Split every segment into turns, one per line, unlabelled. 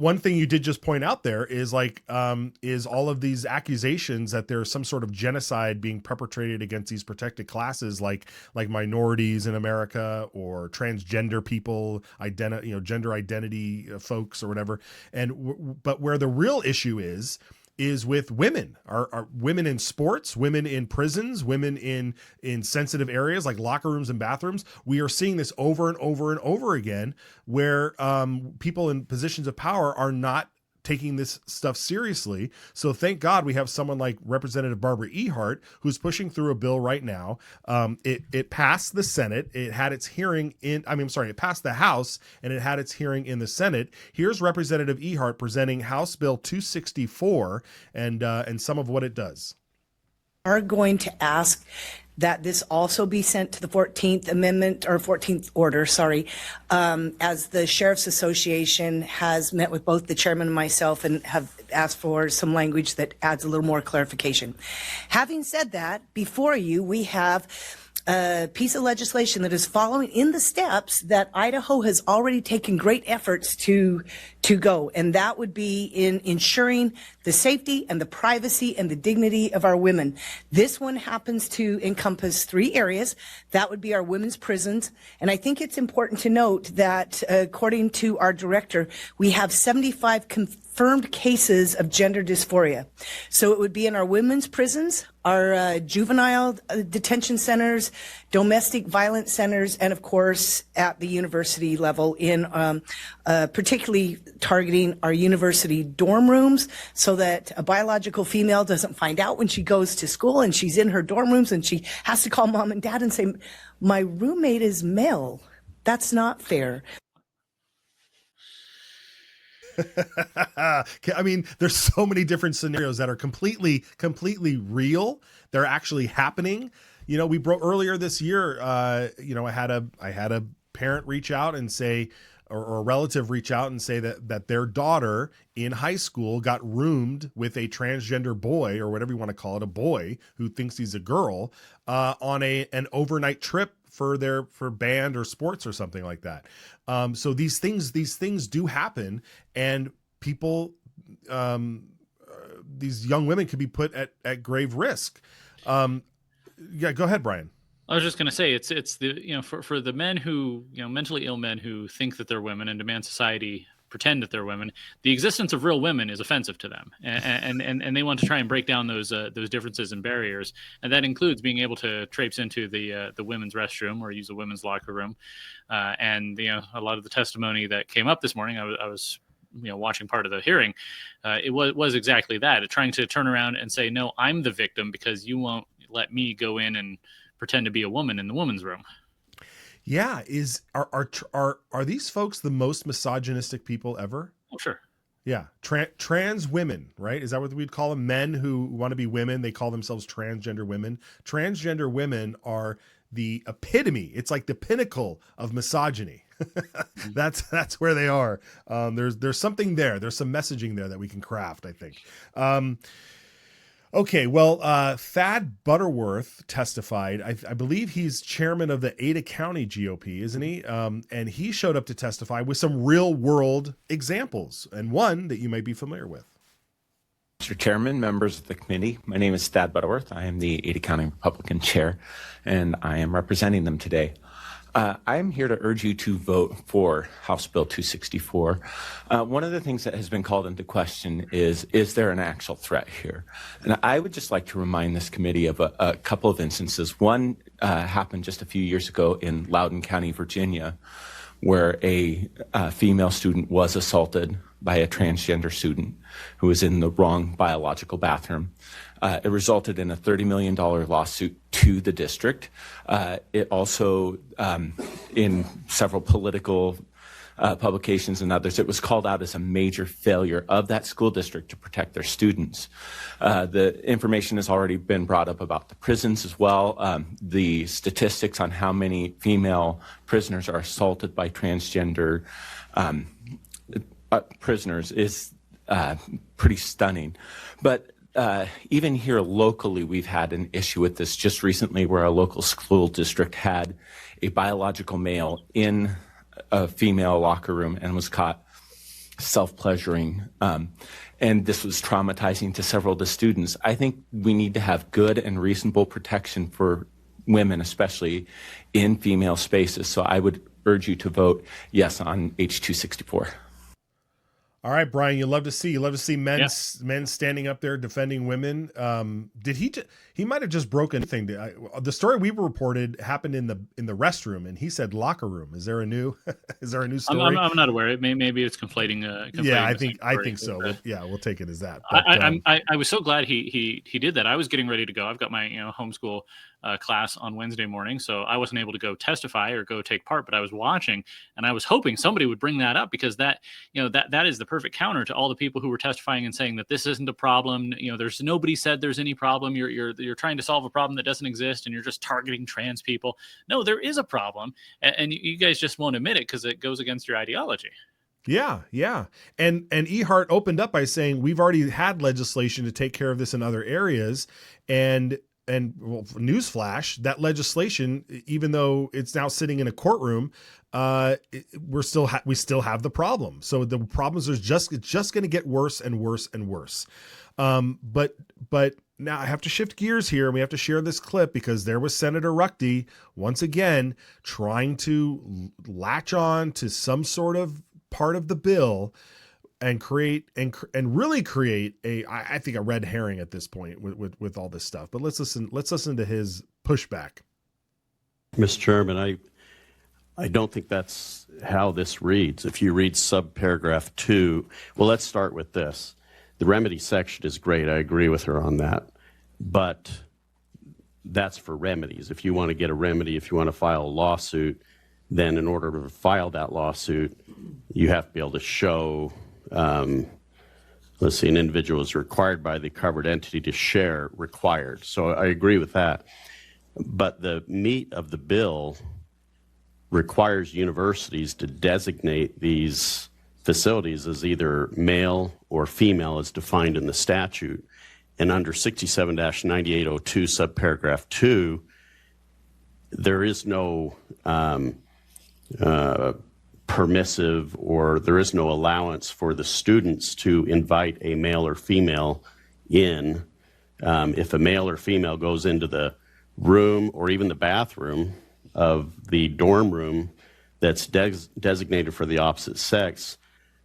one thing you did just point out there is is all of these accusations that there's some sort of genocide being perpetrated against these protected classes, like minorities in America or transgender people, gender identity folks or whatever. But where the real issue is with women, are women in sports, women in prisons, women in sensitive areas like locker rooms and bathrooms. We are seeing this over and over and over again, where people in positions of power are not taking this stuff seriously. So thank God we have someone like Representative Barbara Ehardt, who's pushing through a bill right now. It passed the Senate. It had its hearing it passed the House and it had its hearing in the Senate. Here's Representative Ehardt presenting House Bill 264 and some of what it does.
Are going to ask that this also be sent to the 14th Amendment or 14th Order, as the Sheriff's Association has met with both the chairman and myself and have asked for some language that adds a little more clarification. Having said that, before you, we have a piece of legislation that is following in the steps that Idaho has already taken great efforts to go, and that would be in ensuring the safety and the privacy and the dignity of our women. This one happens to encompass 3 areas. That would be our women's prisons, and I think it's important to note that according to our director, we have 75 confirmed cases of gender dysphoria. So it would be in our women's prisons, our juvenile detention centers, domestic violence centers, and of course at the university level in particularly targeting our university dorm rooms so that a biological female doesn't find out when she goes to school and she's in her dorm rooms and she has to call mom and dad and say, my roommate is male. That's not fair.
I mean, there's so many different scenarios that are completely real. They're actually happening. We broke earlier this year. I had a parent reach out and say, or a relative reach out and say that their daughter in high school got roomed with a transgender boy, or whatever you want to call it, a boy who thinks he's a girl, on an overnight trip for band or sports or something like that. So these things do happen, and people, these young women could be put at grave risk. Yeah, go ahead, Brian.
I was just going to say it's the for the men who mentally ill men who think that they're women and demand society pretend that they're women, the existence of real women is offensive to them, and they want to try and break down those differences and barriers, and that includes being able to traipse into the women's restroom or use a women's locker room, and a lot of the testimony that came up this morning, I was watching part of the hearing, it was exactly that, trying to turn around and say, no, I'm the victim because you won't let me go in and pretend to be a woman in the woman's room.
Yeah, are these folks the most misogynistic people ever?
Oh, sure.
Yeah, trans women, right? Is that what we'd call them? Men who want to be women, they call themselves transgender women. Transgender women are the epitome. It's like the pinnacle of misogyny. That's where they are. There's something there. There's some messaging there that we can craft, I think. Okay, well, Thad Butterworth testified. I believe he's chairman of the Ada County GOP, isn't he? And he showed up to testify with some real-world examples, and one that you may be familiar with.
Mr. Chairman, members of the committee, my name is Thad Butterworth. I am the Ada County Republican chair, and I am representing them today. I am here to urge you to vote for House Bill 264. One of the things that has been called into question is there an actual threat here? And I would just like to remind this committee of a couple of instances. One happened just a few years ago in Loudoun County, Virginia, where a female student was assaulted by a transgender student who was in the wrong biological bathroom. It resulted in a $30 million lawsuit to the district. It also, in several political publications and others, it was called out as a major failure of that school district to protect their students. The information has already been brought up about the prisons as well. The statistics on how many female prisoners are assaulted by transgender prisoners is pretty stunning. But even here locally, we've had an issue with this just recently, where a local school district had a biological male in a female locker room and was caught self-pleasuring, and this was traumatizing to several of the students. I think we need to have good and reasonable protection for women, especially in female spaces. So I would urge you to vote yes on H264.
All right, Brian, you love to see men standing up there defending women. Did he might have just broken anything. The story we reported happened in the restroom, and he said locker room. Is there a new story?
I'm not aware. Maybe it's conflating.
Yeah, I think so. We'll take it as that. But,
I was so glad he did that. I was getting ready to go. I've got my homeschool class on Wednesday morning, so I wasn't able to go testify or go take part, but I was watching, and I was hoping somebody would bring that up, because that is the perfect counter to all the people who were testifying and saying that this isn't a problem. There's nobody said there's any problem. You're trying to solve a problem that doesn't exist, and you're just targeting trans people. No, there is a problem, and you guys just won't admit it because it goes against your ideology.
Yeah. And Ehardt opened up by saying we've already had legislation to take care of this in other areas, and well, newsflash, that legislation, even though it's now sitting in a courtroom, we still have the problem. So the problems it's just going to get worse and worse and worse. But now I have to shift gears here, and we have to share this clip, because there was Senator Ruchte once again trying to latch on to some sort of part of the bill and really create I think a red herring at this point with all this stuff. But let's listen to his pushback.
Mr. Chairman, I don't think that's how this reads. If you read subparagraph 2, well, let's start with this. The remedy section is great. I agree with her on that. But that's for remedies. If you want to get a remedy, if you want to file a lawsuit, then in order to file that lawsuit, you have to be able to show, an individual is required by the covered entity to share required. So I agree with that. But the meat of the bill requires universities to designate these facilities as either male or female as defined in the statute. And under 67-9802 subparagraph 2, there is no permissive, or there is no allowance for the students to invite a male or female in. If a male or female goes into the room or even the bathroom of the dorm room that's designated for the opposite sex,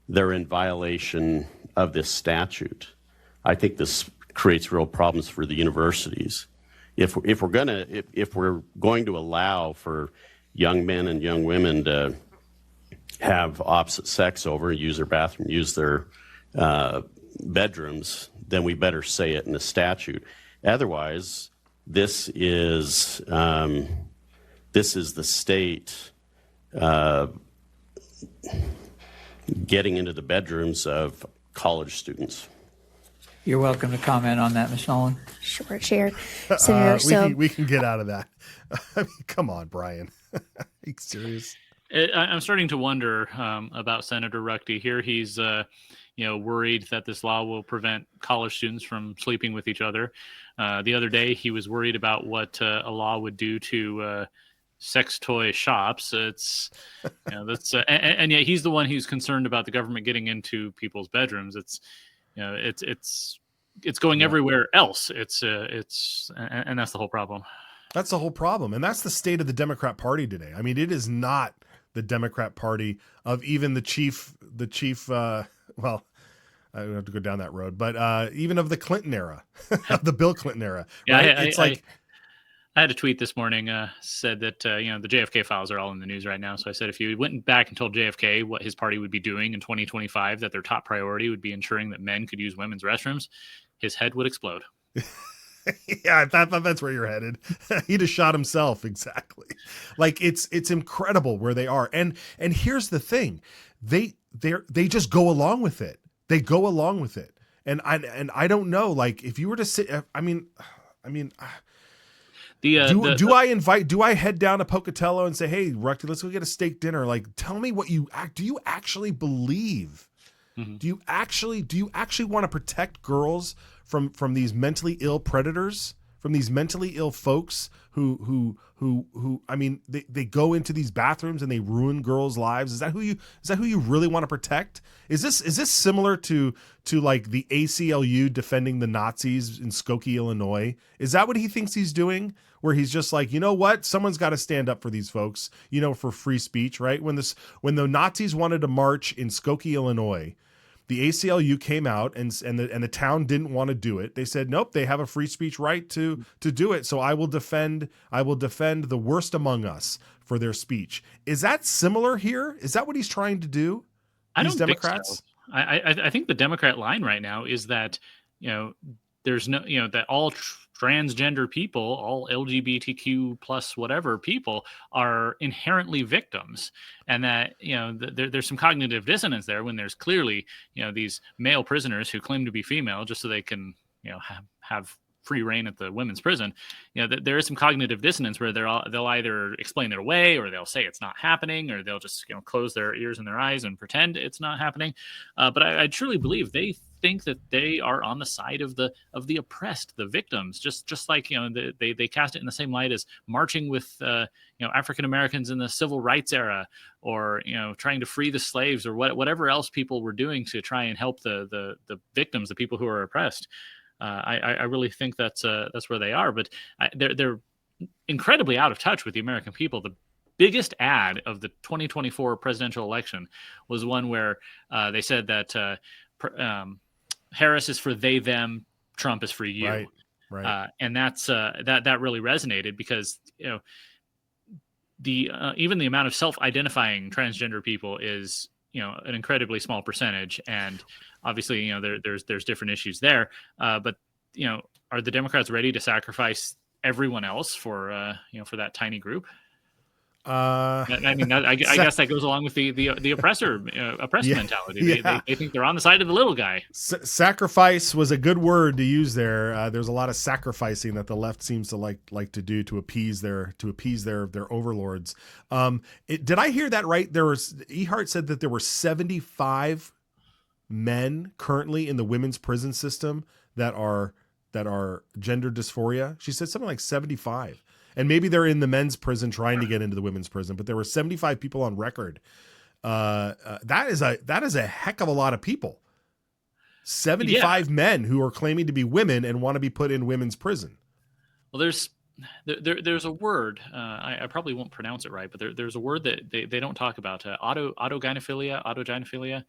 they're in violation of this statute. I think this creates real problems for the universities. If we're going to allow for young men and young women to have opposite sex over, use their bathroom, use their bedrooms, then we better say it in the statute. Otherwise, this is the state getting into the bedrooms of college students.
You're welcome to comment on that, Ms. Nolan.
Sure, Chair. Senator,
we can get out of that. I mean, come on, Brian. Are you serious?
I'm starting to wonder about Senator Ruchte here. He's worried that this law will prevent college students from sleeping with each other. The other day, he was worried about what a law would do to sex toy shops. It's and yet he's the one who's concerned about the government getting into people's bedrooms. It's going everywhere else. And that's the whole problem.
That's the whole problem. And that's the state of the Democrat Party today. I mean, it is not the Democrat Party of even the chief, well, I don't have to go down that road, but even of the Clinton era, of the Bill Clinton era.
Yeah,
right?
I had a tweet this morning said that the JFK files are all in the news right now. So I said if you went back and told JFK what his party would be doing in 2025, that their top priority would be ensuring that men could use women's restrooms, his head would explode.
Yeah, I thought that's where you're headed. He just shot himself. Exactly. Like it's incredible where they are. And here's the thing. They just go along with it. They go along with it. And I don't know, like if you were to sit, do I head down to Pocatello and say, hey, Ruchte, let's go get a steak dinner? Like, tell me what do you actually believe? Mm-hmm. Do you actually want to protect girls from these mentally ill predators, mentally ill folks who I mean, they go into these bathrooms and they ruin girls' lives? Is that who you really want to protect? Is this similar to like the ACLU defending the Nazis in Skokie, Illinois? Is that what he thinks he's doing? Where he's just like, you know what? Someone's got to stand up for these folks, for free speech, right? When the Nazis wanted to march in Skokie, Illinois, the ACLU came out and the town didn't want to do it. They said, nope, they have a free speech right to do it. So I will defend the worst among us for their speech. Is that similar here? Is that what he's trying to do?
I don't
Democrats?
think so. I think the Democrat line right now is that, there's no, that all transgender people, all LGBTQ plus whatever people are inherently victims, and that there's some cognitive dissonance there when there's clearly these male prisoners who claim to be female just so they can have free reign at the women's prison. There is some cognitive dissonance where they'll either explain it away, or they'll say it's not happening, or they'll just close their ears and their eyes and pretend it's not happening. But I truly believe they think that they are on the side of the oppressed, the victims, just like they cast it in the same light as marching with African Americans in the civil rights era, or trying to free the slaves, or whatever else people were doing to try and help the victims, the people who are oppressed. I really think that's where they are, but they're incredibly out of touch with the American people. The biggest ad of the 2024 presidential election was one where they said that Harris is for they, them, Trump is for you.
Right.
And that's that really resonated, because the even the amount of self-identifying transgender people is an incredibly small percentage, and obviously there's different issues there. But are the Democrats ready to sacrifice everyone else for that tiny group? I guess that goes along with the oppressed mentality. They think they're on the side of the little guy.
Sacrifice was a good word to use there. There's a lot of sacrificing that the left seems to like to do to appease their overlords. Did I hear that right? Ehardt said that there were 75 men currently in the women's prison system that are gender dysphoria. She said something like 75. And maybe they're in the men's prison trying to get into the women's prison, but there were 75 people on record. That is a heck of a lot of people. 75 men who are claiming to be women and want to be put in women's prison.
Well, there's a word, I probably won't pronounce it right, but there's a word that they don't talk about, autogynephilia.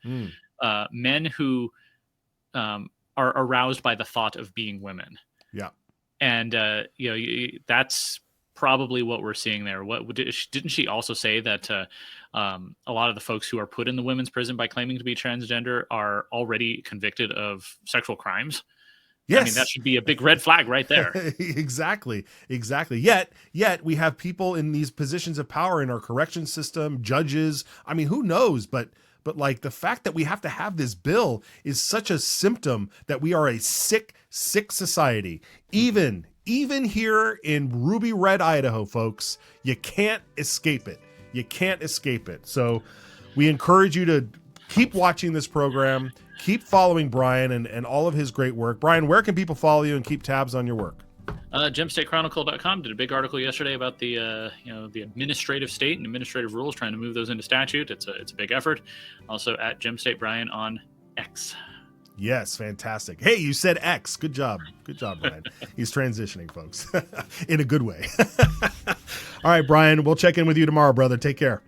Men who are aroused by the thought of being women.
Yeah.
And that's probably what we're seeing there. Didn't she also say that a lot of the folks who are put in the women's prison by claiming to be transgender are already convicted of sexual crimes?
Yes.
I mean, that should be a big red flag right there.
Exactly. Yet we have people in these positions of power in our correction system, judges. I mean, who knows? But like, the fact that we have to have this bill is such a symptom that we are a sick society. Even here in Ruby Red, Idaho, folks, you can't escape it. So we encourage you to keep watching this program, keep following Brian and all of his great work. Brian, where can people follow you and keep tabs on your work?
GemStateChronicle.com did a big article yesterday about the administrative state and administrative rules, trying to move those into statute. It's a big effort. Also at Gem State Brian on X.
Yes, fantastic. Hey, you said X. Good job, Brian. He's transitioning, folks, in a good way. All right, Brian, we'll check in with you tomorrow, brother. Take care.